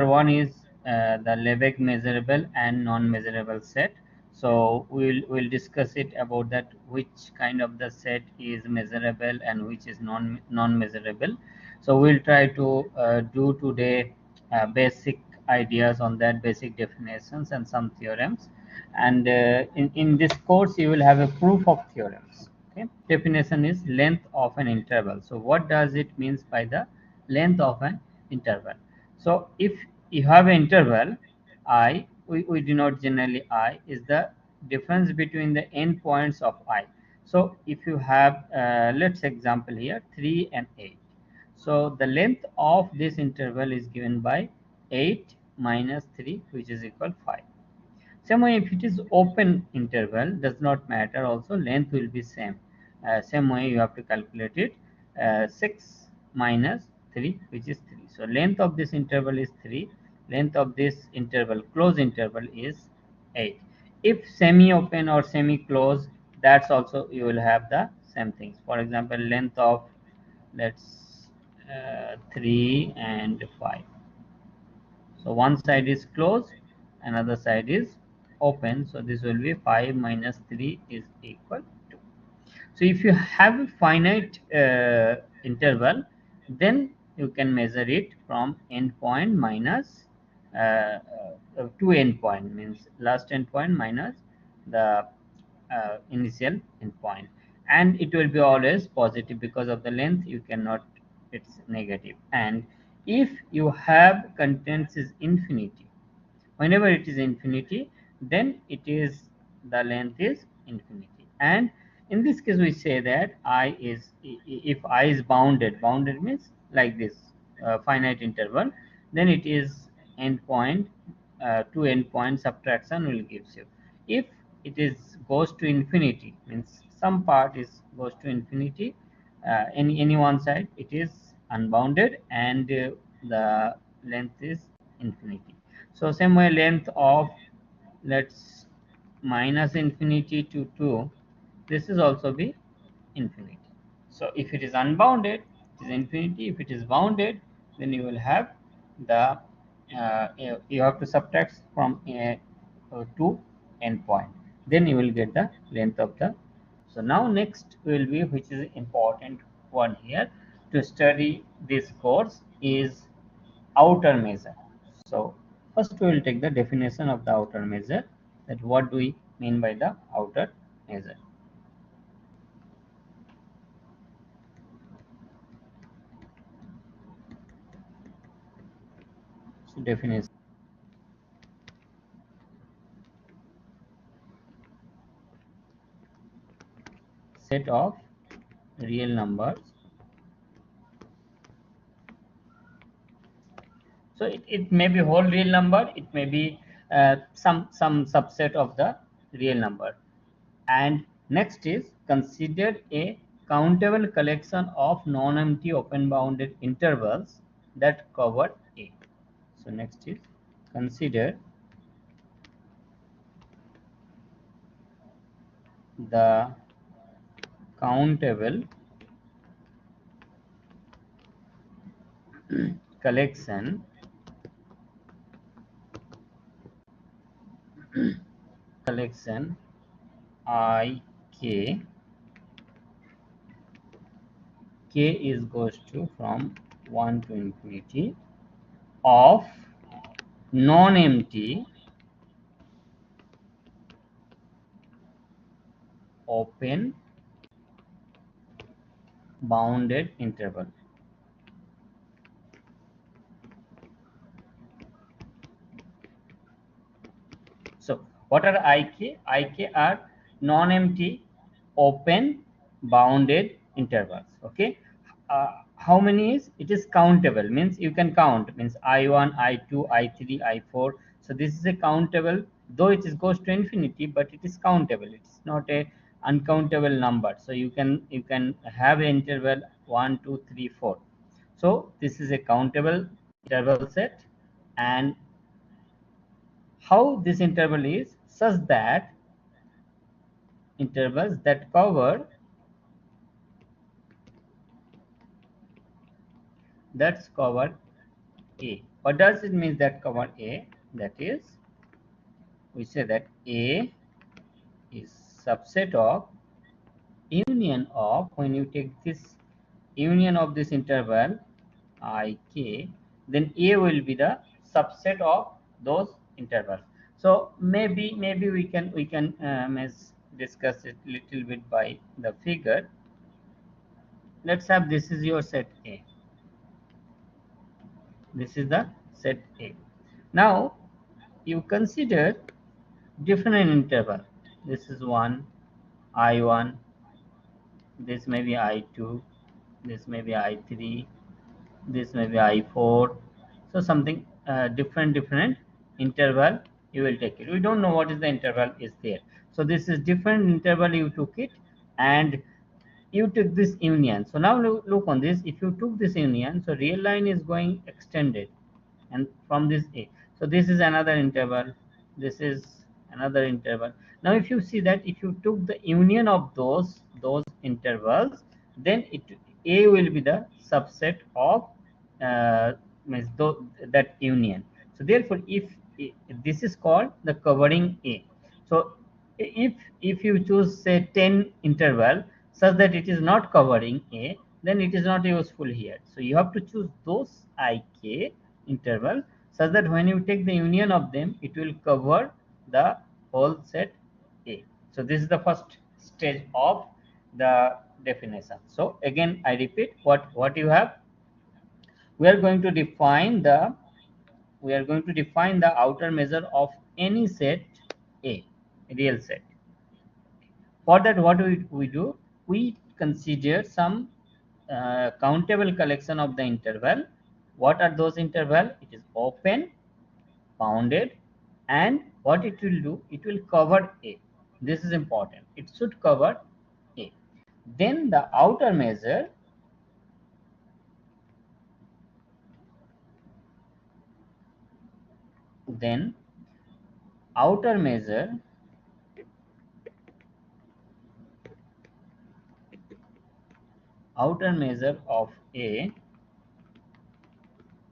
One is the Lebesgue measurable and non-measurable set. So we'll discuss it about that, which kind of the set is measurable and which is non-measurable. So we'll try to do today basic ideas on that, basic definitions and some theorems. And in this course you will have a proof of theorems. Okay, definition is length of an interval. So what does it means by the length of an interval? So if you have an interval I, we denote generally I is the difference between the endpoints of I. So if you have let's example here 3 and 8. So the length of this interval is given by 8 minus 3, which is equal 5. Same way, if it is open interval, does not matter. Also, length will be same. Same way, you have to calculate it. 6 minus 3, which is 3. So length of this interval is 3. Length of this interval, closed interval, is 8. If semi-open or semi-closed, that's also you will have the same things. For example, length of let's 3 and 5. So one side is closed, another side is open. So this will be 5 minus 3 is equal to. So if you have a finite interval, then you can measure it from endpoint minus to endpoint, means last endpoint minus the initial endpoint, and it will be always positive because of the length. You cannot, it's negative. And if you have contents is infinity, whenever it is infinity, then it is the length is infinity. And in this case we say that I is, if I is bounded means like this finite interval, then it is endpoint to endpoint subtraction will gives you. If it is goes to infinity, means some part is goes to infinity, any one side, it is unbounded, and the length is infinity. So same way, length of let's minus infinity to 2, this is also be infinity. So if it is unbounded, it is infinity. If it is bounded, then you will have the you have to subtract from 2 endpoint, then you will get the length of the. So now next will be, which is important one here to study this course, is outer measure. So first we will take the definition of the outer measure, that what do we mean by the outer measure. So definition: set of real numbers. So it may be whole real number, it may be some subset of the real number. And next is consider a countable collection of non-empty open bounded intervals that cover A. So next is consider the countable collection I k. K is goes to from 1 to infinity of non-empty open bounded interval. So what are IK? IK are non-empty open bounded intervals. Okay. How many is it? Is countable, means you can count, means I1, I2, I3, I4. So this is a countable, though it is goes to infinity, but it is countable. It's not a uncountable number. So you can have an interval 1, 2, 3, 4. So this is a countable interval set. And how this interval is such that intervals that cover A. What does it mean that cover A? That is, we say that A is subset of union of, when you take this union of this interval ik, then A will be the subset of those intervals. So maybe we can discuss it little bit by the figure. Let's have, this is your set A. This is the set A. Now you consider different interval. This is 1, I1, this may be I2, this may be I3, this may be I4. So something different interval you will take it. We don't know what is the interval is there. So this is different interval you took it, and you took this union. So now look on this. If you took this union, so real line is going extended, and from this A. So this is another interval. This is another interval. Now if you see that if you took the union of those intervals, then A will be the subset of uh, that union. So therefore, if this is called the covering A. So if you choose say 10 interval such that it is not covering A, then it is not useful here. So you have to choose those ik interval such that when you take the union of them, it will cover the whole set A. So this is the first stage of the definition. So again I repeat, what you have, we are going to define the outer measure of any set A, real set. For that, what we do, we consider some countable collection of the interval. What are those interval? It is open, bounded, and what it will do, it will cover A. This is important. It should cover A. Then the outer measure, then outer measure of A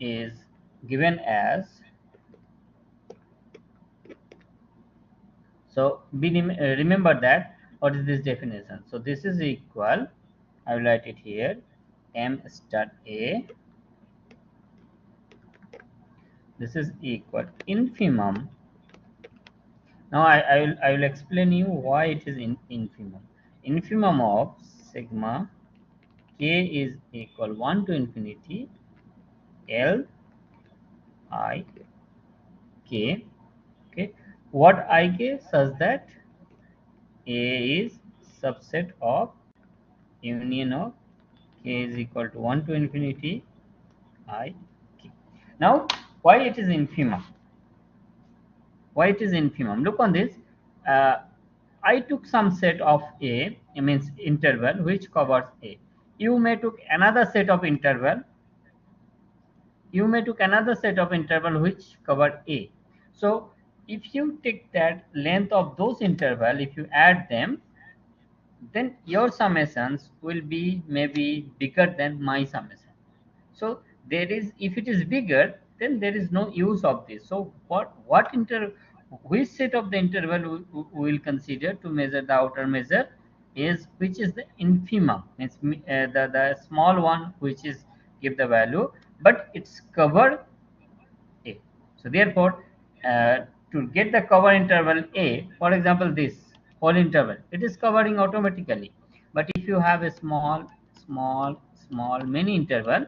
is given as, so remember that what is this definition. So this is equal, I will write it here, M star A, this is equal infimum. Now I will explain you why it is infimum. Infimum of sigma k is equal 1 to infinity L I k. Okay, what I k, such that A is subset of union of k is equal to 1 to infinity I k. Now why it is infimum? Why it is infimum? Look on this. I took some set of A, it means interval, which covers A. You may took another set of interval. You may took another set of interval which cover A. So if you take that length of those interval, if you add them, then your summations will be maybe bigger than my summation. So there is, if it is bigger, then there is no use of this. So which set of the interval we will consider to measure the outer measure is, which is the infimum, means the small one which is give the value, but it's cover A. So therefore, to get the cover interval A, for example, this whole interval, it is covering automatically. But if you have a small, many interval,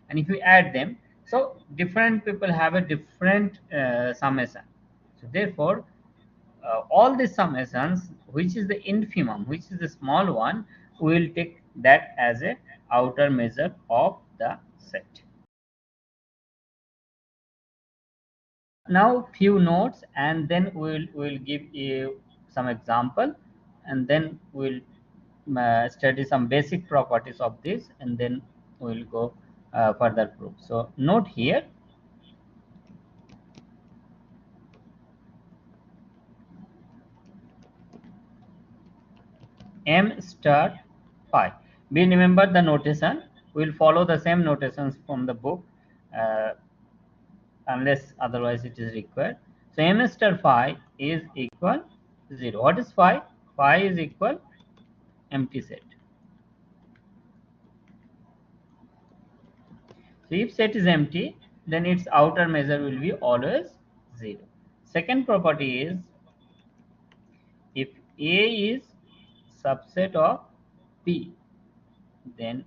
and if you add them, so different people have a different summation. So therefore, all the summations, which is the infimum, which is the small one, we will take that as a outer measure of the set. Now few notes, and then we'll give you some example, and then we'll study some basic properties of this, and then we'll go further proof. So note here, M star phi. We remember the notation. We'll follow the same notations from the book. Uh, unless otherwise it is required. So m star phi is equal 0. What is phi? Phi is equal empty set. So if set is empty, then its outer measure will be always 0. Second property is, if A is subset of P, then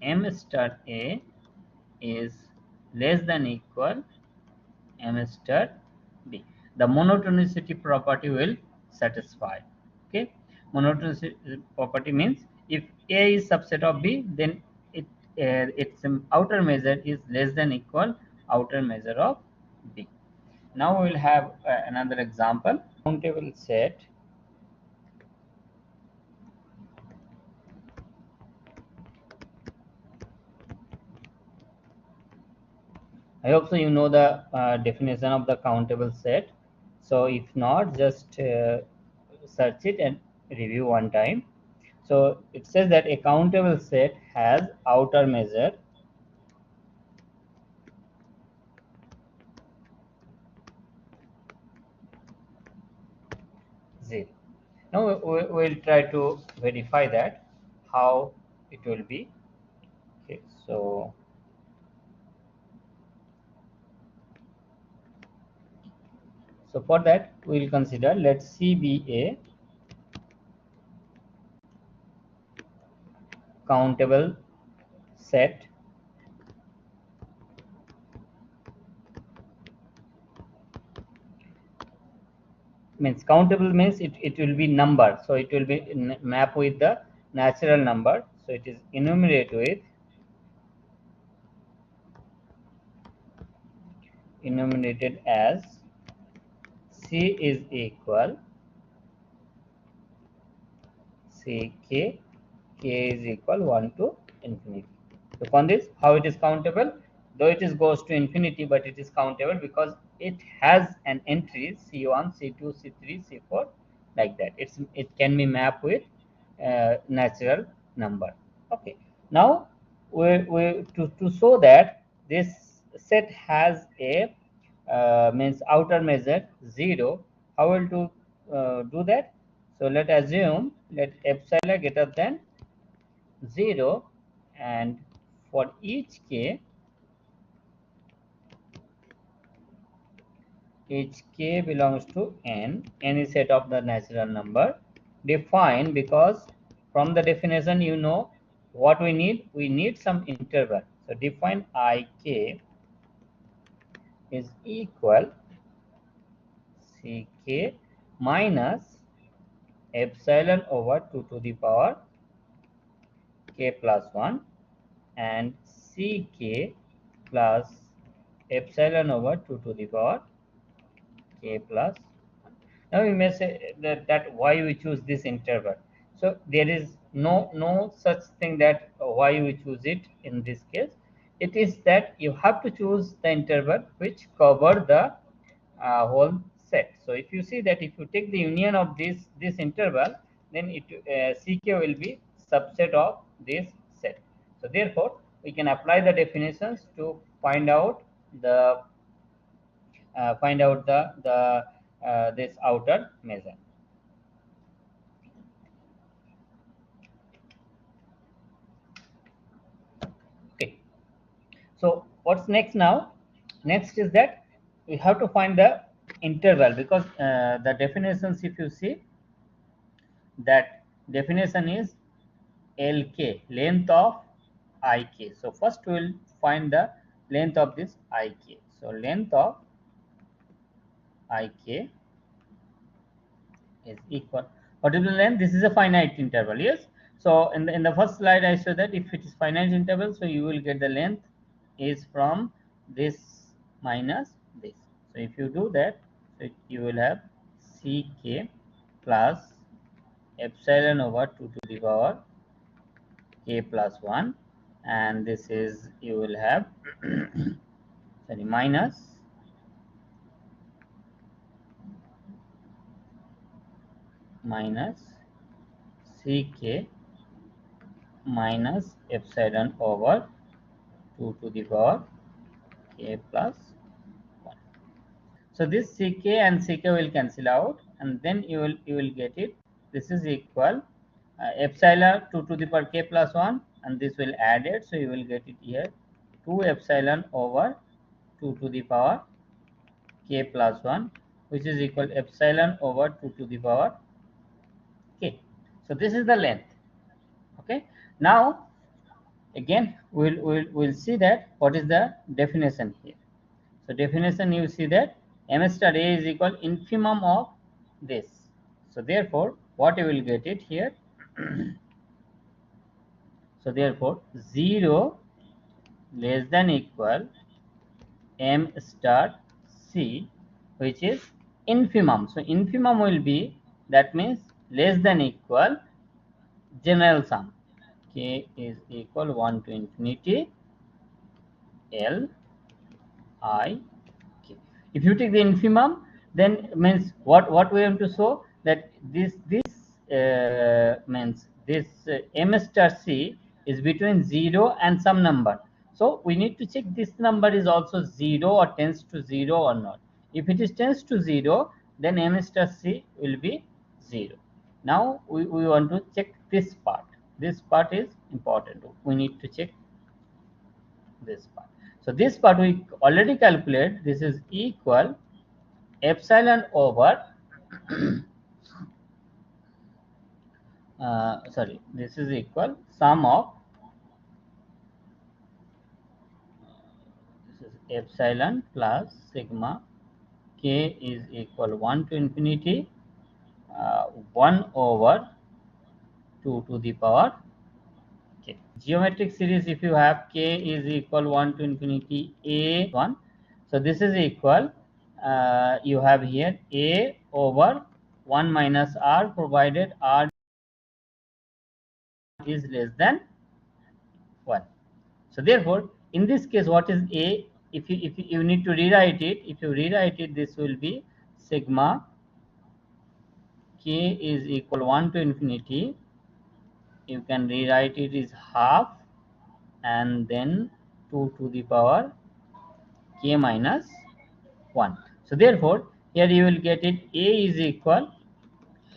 M star A is less than equal M star B. The monotonicity property will satisfy. Okay, monotonicity property means if A is subset of B, then its outer measure is less than equal outer measure of B. Now we will have another example. Countable set. I hope so you know the definition of the countable set. So if not, just search it and review one time. So it says that a countable set has outer measure zero. Now we'll try to verify that how it will be. Okay, so for that we'll consider, let C be a countable set. Means countable means it will be number, so it will be map with the natural number. So it is enumerated as C is equal Ck, k is equal 1 to infinity. So upon this, how it is countable? Though it is goes to infinity, but it is countable because it has an entry C1, C2, C3, C4, like that. It can be mapped with natural number. Okay. Now to show that this set has a means outer measure 0, how will to do that? So let assume let epsilon greater than 0, and for each k belongs to n, any set of the natural number, define, because from the definition you know what we need some interval. So define ik is equal ck minus epsilon over 2 to the power k plus 1 and ck plus epsilon over 2 to the power k plus 1. Now we may say that why we choose this interval. So there is no such thing that why we choose it in this case. It is that you have to choose the interval which cover the whole set. So if you see that if you take the union of this interval, then it ck will be subset of this set. So therefore we can apply the definitions to find out the this outer measure. Okay, so what's next now? Next is that we have to find the interval, because the definitions, if you see, that definition is lk, length of ik. So first we will find the length of this ik. So length of ik is equal, what is the length? This is a finite interval, yes. So in the first slide I showed that if it is finite interval, so you will get the length is from this minus this. So if you do that, so you will have ck plus epsilon over 2 to the power k plus 1, and this is you will have sorry, minus ck minus epsilon over 2 to the power k plus So this ck and ck will cancel out, and then you will get it. This is equal epsilon 2 to the power k plus 1, and this will add it, so you will get it here 2 epsilon over 2 to the power k plus 1, which is equal epsilon over 2 to the power k. So this is the length. Okay, now again we'll see that what is the definition here. So definition, you see that m star a is equal infimum of this. So therefore what you will get it here. So therefore 0 less than equal m star c, which is infimum. So infimum will be, that means less than equal general sum. K is equal 1 to infinity L I k. If you take the infimum, then means what we have to show that this means this m star c is between 0 and some number. So we need to check this number is also 0 or tends to 0 or not. If it is tends to 0, then m star c will be 0. Now we want to check this part. This part is important. We need to check this part. So this part we already calculate. This is equal epsilon over sorry, this is equal sum of, this is epsilon plus sigma k is equal 1 to infinity 1 over 2 to the power k. Geometric series, if you have k is equal 1 to infinity a 1, so this is equal you have here a over 1 minus r, provided r is less than 1. So therefore in this case what is a, if you need to rewrite it, if you rewrite it, this will be sigma k is equal 1 to infinity, you can rewrite it is half, and then 2 to the power k minus 1. So therefore here you will get it a is equal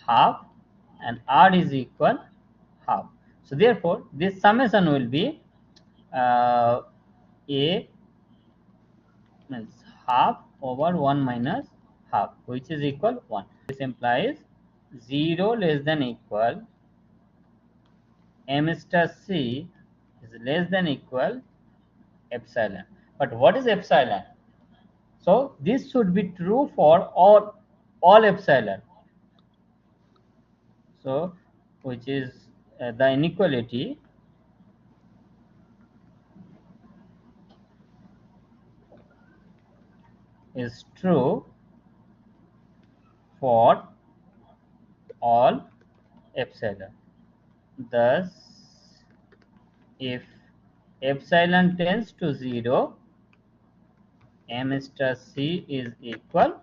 half and r is equal half. So therefore this summation will be a means half over 1 minus half, which is equal 1. This implies 0 less than equal m star c is less than equal epsilon. But what is epsilon? So this should be true for all epsilon. So which is the inequality is true for all epsilon. Thus if epsilon tends to 0, m star c is equal